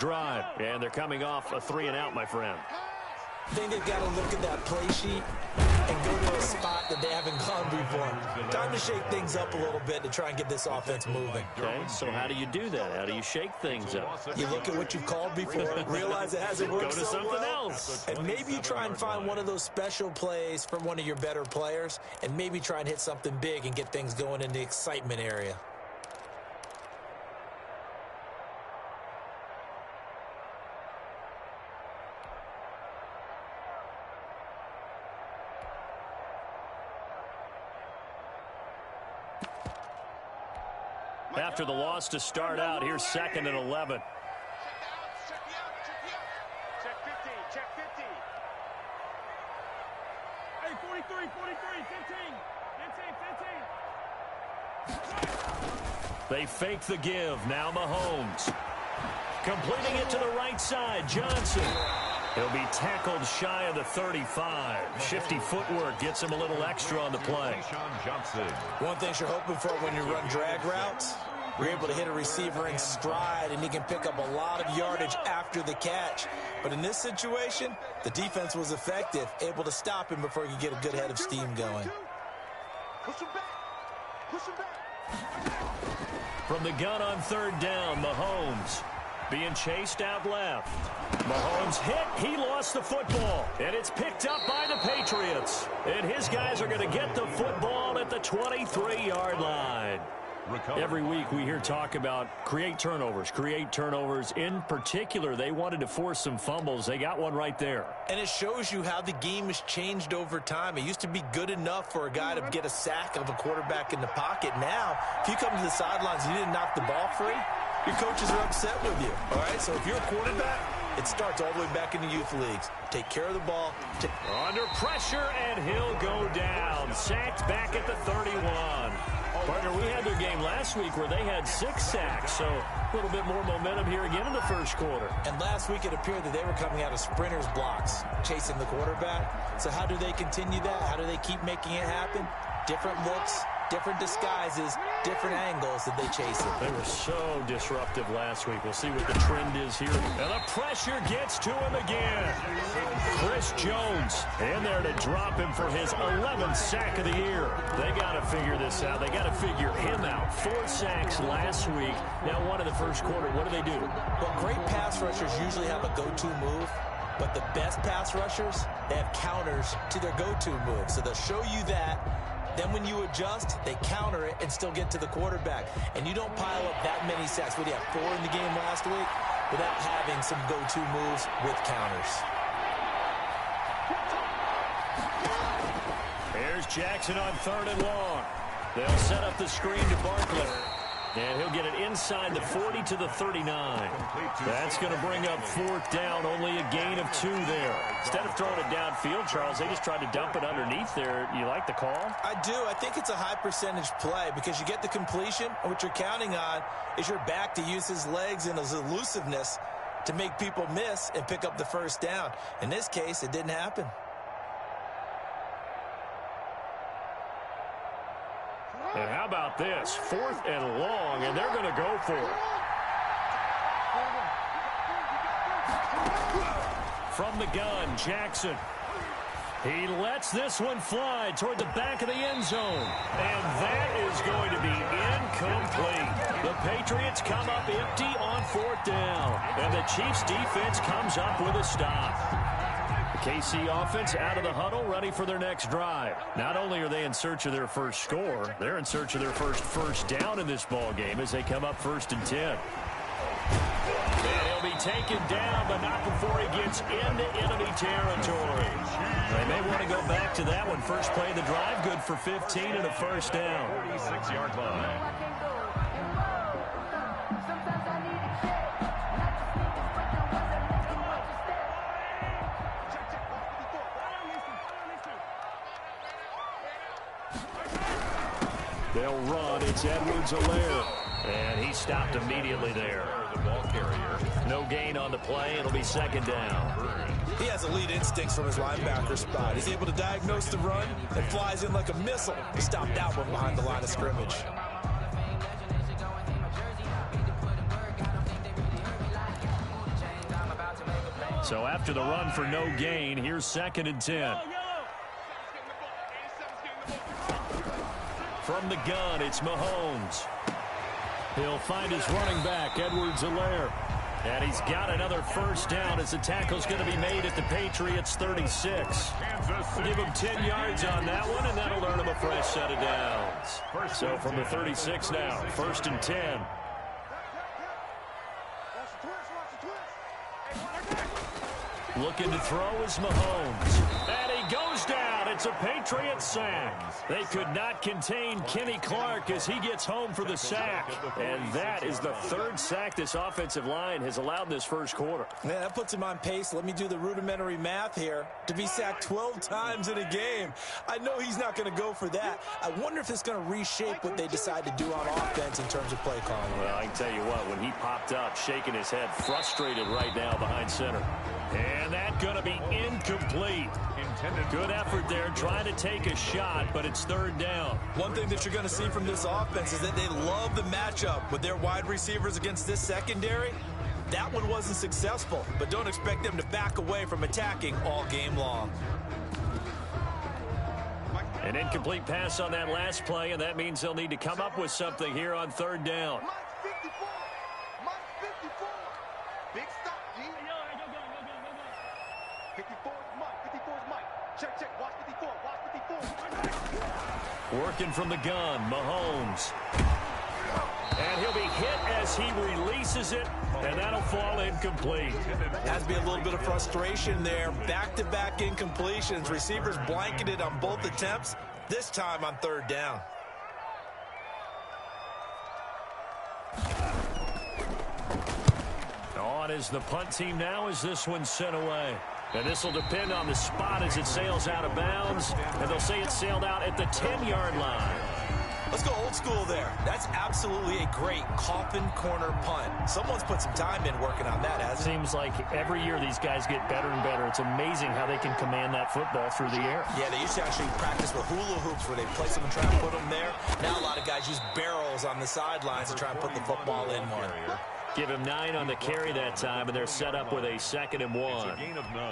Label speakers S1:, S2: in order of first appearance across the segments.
S1: drive. And they're coming off a 3-and-out, my friend.
S2: I think they've got to look at that play sheet and go to a spot that they haven't gone before. Time to shake things up a little bit to try and get this offense moving.
S1: Okay, so how do you do that? How do you shake things up?
S2: You look at what you've called before, realize it hasn't worked
S1: Go to something else.
S2: and maybe you try and find one of those special plays from one of your better players, and maybe try and hit something big and get things going in the excitement area.
S1: After the loss to start out, here's 2nd and 11.
S3: Check 50, check 50. Hey, 43, 15.
S1: They fake the give. Now Mahomes. Completing it to the right side. Johnson. He'll be tackled shy of the 35. Shifty footwork gets him a little extra on the play.
S2: One thing you're hoping for when you run drag routes, you're able to hit a receiver in stride, and he can pick up a lot of yardage after the catch. But in this situation, the defense was effective, able to stop him before he could get a good head of steam going.
S3: Push him back. Push him back.
S1: From the gun on 3rd down, Mahomes being chased out left. Mahomes hit. He lost the football. And it's picked up by the Patriots. And his guys are going to get the football at the 23-yard line. Every week we hear talk about create turnovers. In particular, they wanted to force some fumbles. They got one right there.
S2: And it shows you how the game has changed over time. It used to be good enough for a guy to get a sack of a quarterback in the pocket. Now, if you come to the sidelines and you didn't knock the ball free, your coaches are upset with you. All right, so if you're a quarterback, it starts all the way back in the youth leagues. Take care of the ball.
S1: Under pressure, and he'll go down. Sacked back at the 31. Partner, we had their game last week where they had 6 sacks, so a little bit more momentum here again in the first quarter.
S2: And last week it appeared that they were coming out of sprinters blocks, chasing the quarterback. So how do they continue that? How do they keep making it happen? Different looks, different disguises, different angles that they chase it.
S1: They were so disruptive last week. We'll see what the trend is here. And the pressure gets to him again. Chris Jones in there to drop him for his 11th sack of the year. They got to figure this out. They got to figure him out. 4 sacks last week. Now 1 in the first quarter. What do they do?
S2: Well, great pass rushers usually have a go-to move. But the best pass rushers, they have counters to their go-to move. So they'll show you that. Then when you adjust, they counter it and still get to the quarterback. And you don't pile up that many sacks. What do you have, 4 in the game last week? Without having some go-to moves with counters.
S1: Here's Jackson on 3rd and long. They'll set up the screen to Barkley. And he'll get it inside the 40 to the 39. That's going to bring up 4th down, only a gain of 2 there. Instead of throwing it downfield, Charles, they just tried to dump it underneath there. You like the call?
S2: I do. I think it's a high percentage play because you get the completion, and what you're counting on is your back to use his legs and his elusiveness to make people miss and pick up the 1st down. In this case, it didn't happen.
S1: And how about this? 4th and long, and they're going to go for it. From the gun, Jackson. He lets this one fly toward the back of the end zone. And that is going to be incomplete. The Patriots come up empty on 4th down. And the Chiefs defense comes up with a stop. KC offense out of the huddle, ready for their next drive. Not only are they in search of their first score, they're in search of their first down in this ball game as they come up 1st and 10. And he'll be taken down, but not before he gets into enemy territory. They may want to go back to that one. First play of the drive, good for 15 and a 1st down.
S3: 46-yard line.
S1: They'll run. It's Edwards-Helaire. And he stopped immediately there.
S3: The ball carrier.
S1: No gain on the play. It'll be 2nd down.
S2: He has elite instincts from his linebacker spot. He's able to diagnose the run and flies in like a missile to stop that one behind the line of scrimmage.
S1: So after the run for no gain, here's 2nd and 10. From the gun, it's Mahomes. He'll find his running back, Edwards-Helaire. And he's got another first down as the tackle's going to be made at the Patriots' 36. Give him 10 yards on that one, and that'll earn him a fresh set of downs. So from the 36 now, 1st and 10. Looking to throw is Mahomes. And he goes down. It's a Patriots sack. They could not contain Kenny Clark as he gets home for the sack. And that is the 3rd sack this offensive line has allowed in this first quarter.
S2: Man, that puts him on pace. Let me do the rudimentary math here. To be sacked 12 times in a game. I know he's not going to go for that. I wonder if it's going to reshape what they decide to do on offense in terms of play calling.
S1: Well, I can tell you what, when he popped up, shaking his head, frustrated right now behind center. And that's going to be incomplete. Good effort there, trying to take a shot, but it's 3rd down.
S2: One thing that you're going to see from this offense is that they love the matchup with their wide receivers against this secondary. That one wasn't successful, but don't expect them to back away from attacking all game long.
S1: An incomplete pass on that last play, and that means they'll need to come up with something here on 3rd down.
S3: Mike 54. Mike 54. Big stop, G. 54 is Mike. 54 is Mike. Check. Watch 54. Watch 54.
S1: Working from the gun, Mahomes. And he'll be hit as he releases it, and that'll fall incomplete.
S2: Has to be a little bit of frustration there. Back-to-back incompletions. Receivers blanketed on both attempts, this time on 3rd down.
S1: On is the punt team now as this one's sent away. And this will depend on the spot as it sails out of bounds. And they'll say it sailed out at the 10-yard line.
S2: Let's go old school there. That's absolutely a great coffin corner punt. Someone's put some time in working on that, hasn't it?
S1: Seems like every year these guys get better and better. It's amazing how they can command that football through the air.
S2: Yeah, they used to actually practice with hula hoops where they place them and try to put them there. Now a lot of guys use barrels on the sidelines to try and put the football in one.
S1: Give him 9 on the carry that time, and they're set up with a 2nd and 1.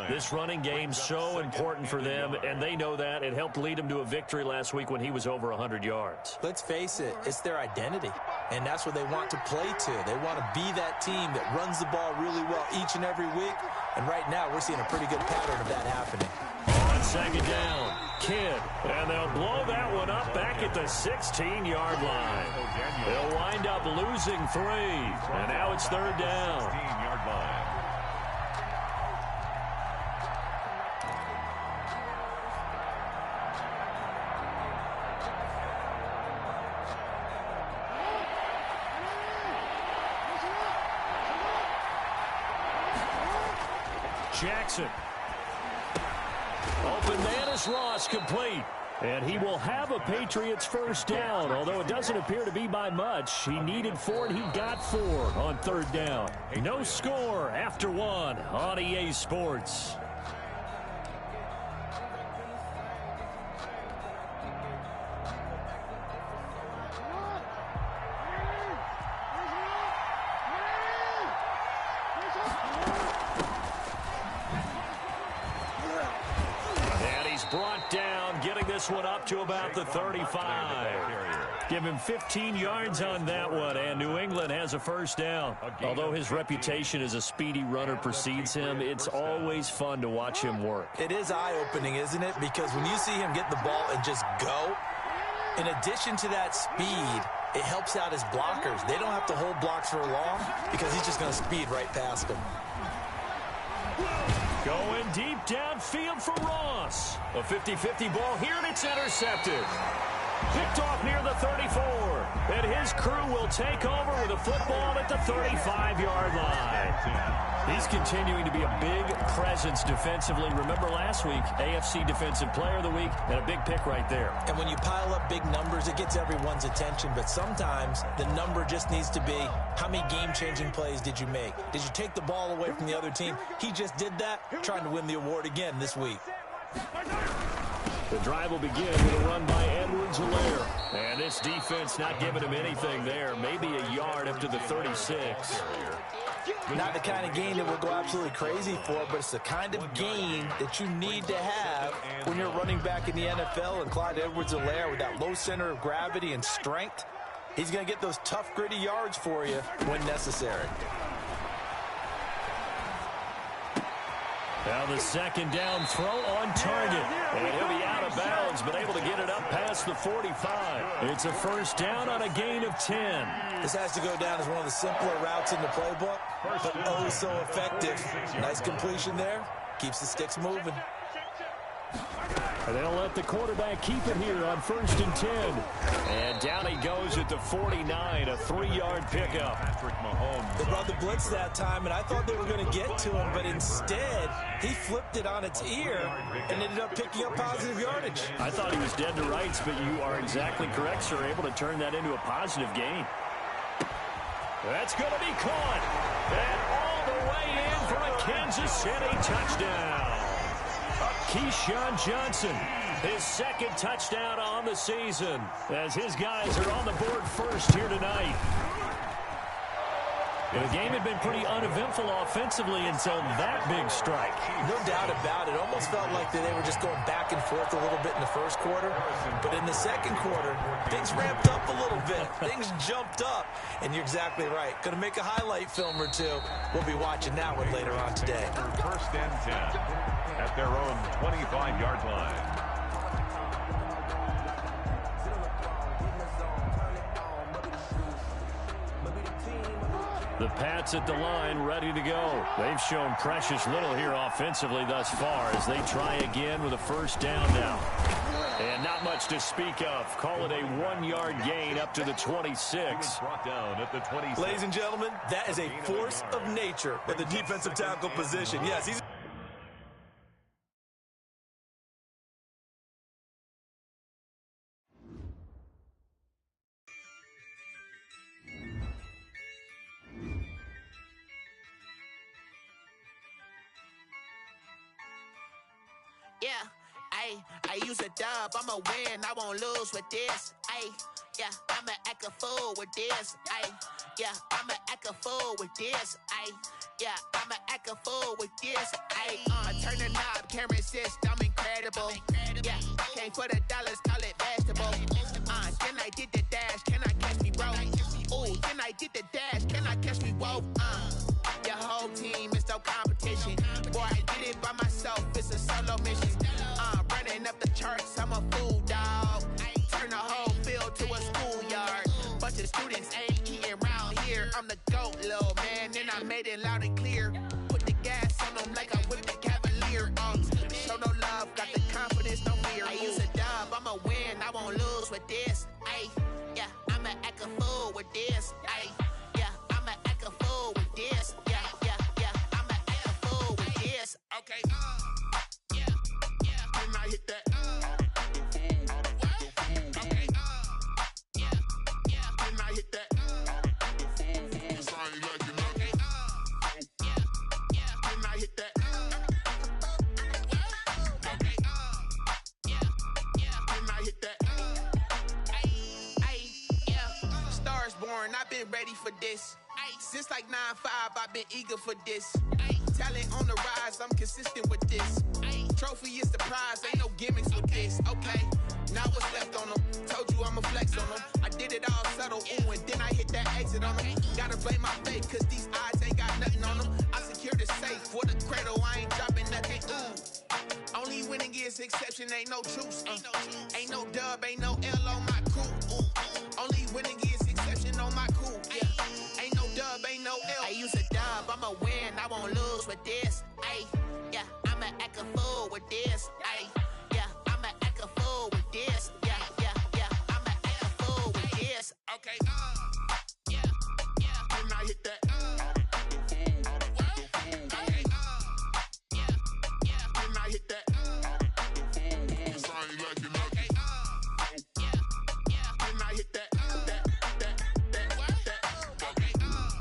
S1: This running game's so important for them, and they know that. It helped lead them to a victory last week when he was over 100 yards.
S2: Let's face it, it's their identity, and that's what they want to play to. They want to be that team that runs the ball really well each and every week, and right now we're seeing a pretty good pattern of that happening.
S1: On 2nd down, Kidd, and they'll blow that one up back at the 16-yard line. They'll wind up losing 3, and now it's 3rd down. Jackson. Open man is Ross, complete. And he will have a Patriots first down, although it doesn't appear to be by much. He needed 4, and he got 4 on 3rd down. No score after 1 on EA Sports. Brought down, getting this one up to about the 35. Give him 15 yards on that one, and New England has a first down. Although his reputation as a speedy runner precedes him, it's always fun to watch him work.
S2: It is eye-opening, isn't it? Because when you see him get the ball and just go, in addition to that speed, it helps out his blockers. They don't have to hold blocks for long because he's just going to speed right past them.
S1: Going deep downfield for Ross. A 50-50 ball here, and it's intercepted. Picked off near the 34. And his crew will take over with a football at the 35-yard line. He's continuing to be a big presence defensively. Remember last week, AFC Defensive Player of the Week, and a big pick right there.
S2: And when you pile up big numbers, it gets everyone's attention. But sometimes the number just needs to be, how many game-changing plays did you make? Did you take the ball away from the other team? He just did that, trying to win the award again this week.
S1: The drive will begin with a run by Edwards-Helaire. And this defense not giving him anything there. Maybe a yard up to the 36.
S2: Not the kind of game that we'll go absolutely crazy for, but it's the kind of game that you need to have when you're running back in the NFL. And Clyde Edwards-Helaire, with that low center of gravity and strength, he's going to get those tough, gritty yards for you when necessary.
S1: Now the second down throw on target. And he'll be out of bounds, but able to get it up past the 45. It's a first down on a gain of 10.
S2: This has to go down as one of the simpler routes in the playbook, but oh so effective. Nice completion there. Keeps the sticks moving.
S1: And they'll let the quarterback keep it here on 1st and 10. And down he goes at the 49, a 3-yard pickup.
S2: They brought the blitz that time, and I thought they were going to get to him, but instead he flipped it on its ear and ended up picking up positive yardage.
S1: I thought he was dead to rights, but you are exactly correct, sir. Able to turn that into a positive gain. That's going to be caught. And all the way in for a Kansas City touchdown. Keyshawn Johnson, his second touchdown on the season, as his guys are on the board first here tonight. The game had been pretty uneventful offensively until that big strike.
S2: No doubt about it. Almost felt like they were just going back and forth a little bit in the first quarter. But in the second quarter, things ramped up a little bit. Things jumped up. And you're exactly right. Going to make a highlight film or two. We'll be watching that one later on today.
S4: 1st and 10 at their own 25-yard line.
S1: The Pats at the line, ready to go. They've shown precious little here offensively thus far as they try again with a first down now. And not much to speak of. Call it a 1-yard gain up to the 26.
S4: Brought down at the 26.
S2: Ladies and gentlemen, that is a force of nature at the defensive tackle position. Yes, he's...
S5: Yeah, I use a dub, I'ma win, I won't lose with this. Yeah, I'ma act a fool with this. Yeah, I'ma act a fool with this. Yeah, I'ma act a fool with this. I turn the knob, camera assist, I'm incredible. Yeah, came for the dollars, call it vegetable. Then I did the dash, can I catch me, bro? Ooh, then I did the dash, can I catch me, whoa? Your whole team is no competition. Boy, I did it by myself, it's a solo mission. Running up the charts, I'm a fool, dog. Turn the whole field to a schoolyard. Bunch of students ain't eating round here. I'm the GOAT, little man, and I made it loud and clear. Put the gas on them like I whipped the Cavalier. Show no love, got the confidence, no fear. I use a dub, I'ma win, I won't lose with this. Yeah, I'ma act a fool with this. Yeah, I'ma act a fool with this. Yeah, I'ma act a fool with this. Okay, yeah, when I hit that, okay, yeah, when I hit that, it's I ain't like it, okay, yeah, when I hit that, okay, yeah, when I hit that, yeah, Stars born, I've been ready for this. Since like 9-5, I've been eager for this. Talent on the rise, I'm consistent with this. Trophy is the prize, ain't no gimmicks with this. Okay, now what's left on them? Told you I'ma flex on them. I did it all subtle, ooh, and then I hit that exit on them. Gotta blame my faith, cause these odds ain't got nothing on them. I secure the safe for the cradle, I ain't dropping nothing, ooh. Only winning is exception, ain't no truce. Ain't no dub, ain't no L on my crew. Only winning is exception on my crew, yeah. Ain't no dub, ain't no L. I use a dub, I'ma win, I won't lose with this.